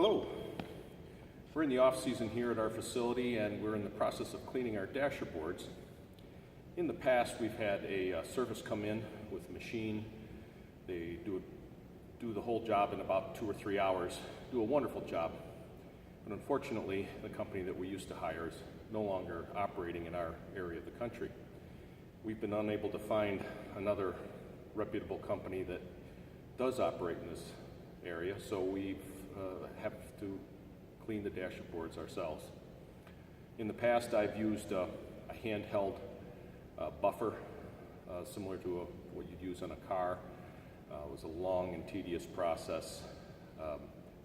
Hello. We're in the off season here at our facility and we're in the process of cleaning our dasherboards. In the past we've had a service come in with a machine. They do the whole job in about 2 or 3 hours, do a wonderful job. But unfortunately the company that we used to hire is no longer operating in our area of the country. We've been unable to find another reputable company that does operate in this area, so we have to clean the dasherboards ourselves. In the past, I've used a handheld buffer, similar to what you'd use on a car. It was a long and tedious process,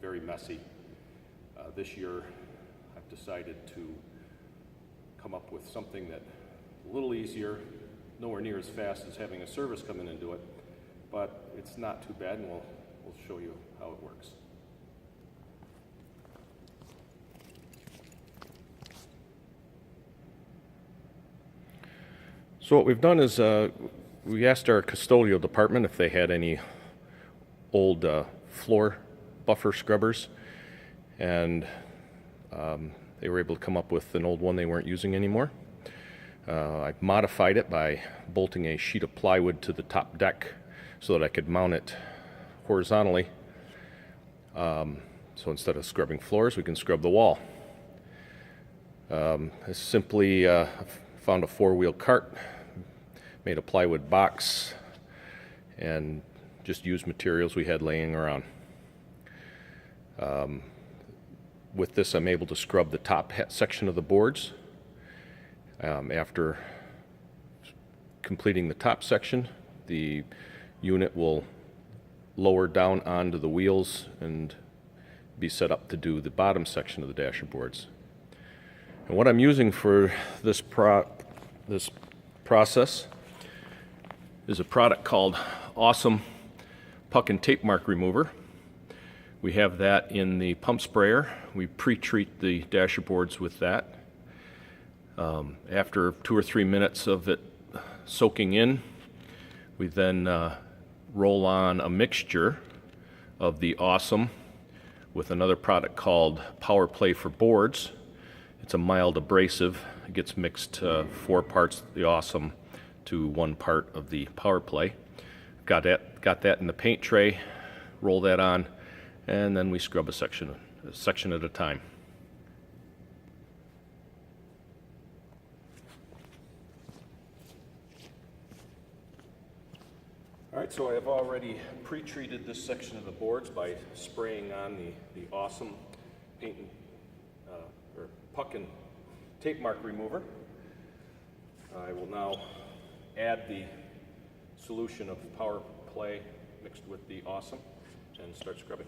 very messy. This year, I've decided to come up with something that a little easier, nowhere near as fast as having a service come in and do it, but it's not too bad, and we'll show you how it works. So what we've done is we asked our custodial department if they had any old floor buffer scrubbers, and they were able to come up with an old one they weren't using anymore. I modified it by bolting a sheet of plywood to the top deck so that I could mount it horizontally. So instead of scrubbing floors, we can scrub the wall. I simply found a 4-wheel cart, made a plywood box, and just used materials we had laying around. With this, I'm able to scrub the top section of the boards. After completing the top section, the unit will lower down onto the wheels and be set up to do the bottom section of the dasherboards. And what I'm using for this process is a product called Awesome Puck and Tape Mark Remover. We have that in the pump sprayer. We pre-treat the dasherboards with that. After 2 or 3 minutes of it soaking in, we then roll on a mixture of the Awesome with another product called Power Play for Boards. It's a mild abrasive. It gets mixed 4 parts of the Awesome to 1 part of the Power Play. Got that in the paint tray, roll that on, and then we scrub a section at a time. All right, so I have already pre-treated this section of the boards by spraying on the Awesome paint or puck and tape mark remover. I will now add the solution of Power Play mixed with the Awesome and start scrubbing.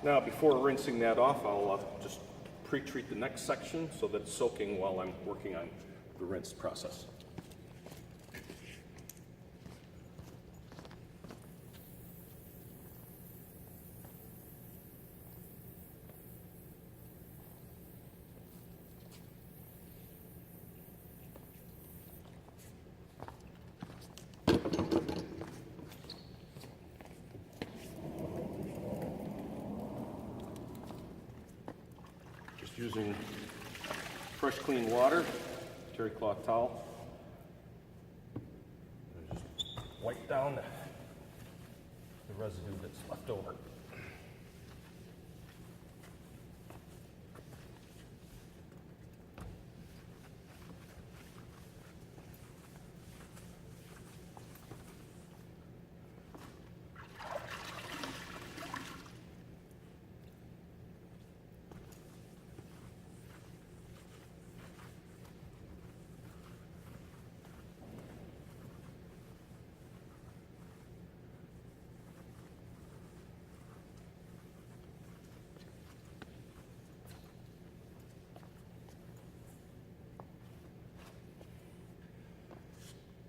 Now, before rinsing that off, I'll just pre-treat the next section so that it's soaking while I'm working on the rinse process. Just using fresh, clean water, terry cloth towel. And just wipe down the residue that's left over.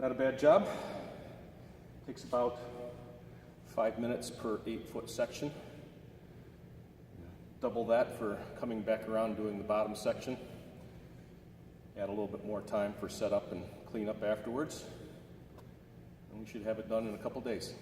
Not a bad job. Takes about 5 minutes per 8-foot section. Double that for coming back around doing the bottom section. Add a little bit more time for setup and cleanup afterwards. And we should have it done in a couple days.